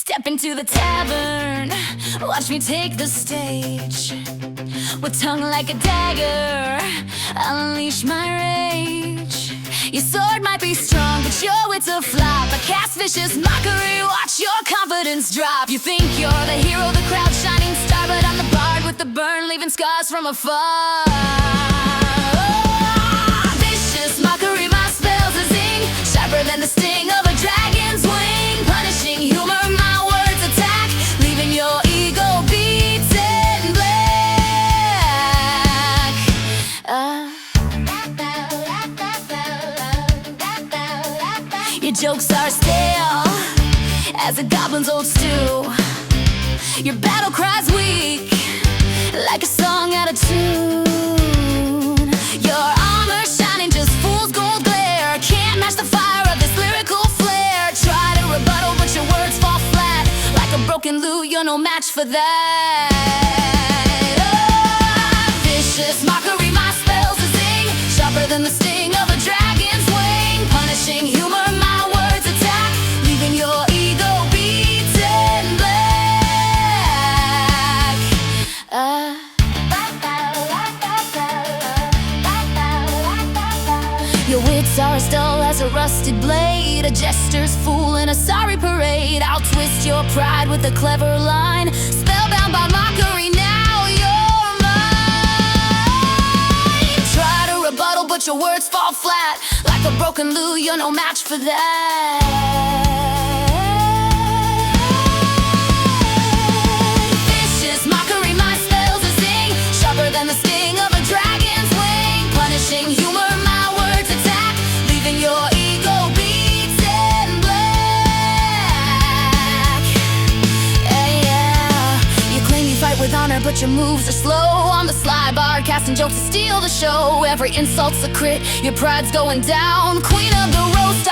Step into the tavern, watch me take the stage. With tongue like a dagger, I'll unleash my rage. Your sword might be strong, but your wit's a flop. I cast vicious mockery, watch your confidence drop. You think you're the hero, the crowd's shining star, but I'm the bard with the burn, leaving scars from afar. Oh, vicious mockery, my spells a zing, sharper than the sting of a dragon's wing. Punishing humor, my words attack, leaving your ego beaten black. Your jokes are stale as a goblin's old stew. Your battle cries weak, like a song out of tune. Your armor shining, just fool's gold glare. Can't match the fire of this lyrical flare. Try to rebuttal, but your words fall flat. Like a broken lute, you're no match for that. Oh, vicious mockery, my spells a zing, sharper than the sting of a dragon's wing. Punishing humor, my words attack, leaving your ego beaten black. Your wits are as dull as a rusted blade, a jester's fool in a sorry parade. I'll twist your pride with a clever line, spellbound by mockery, now you're mine. Try to rebuttal, but your words fall flat. Like a broken lute, you're no match for that. Vicious mockery, my spells a zing, sharper than the sting of a dragon's wing. Punishing humor, my words attack, leaving your ego beaten black. Yeah. You claim you fight with honor, but your moves are slow. On the sly, bard casting jokes to steal the show. Every insult's a crit, your pride's going down. Queen of the roast,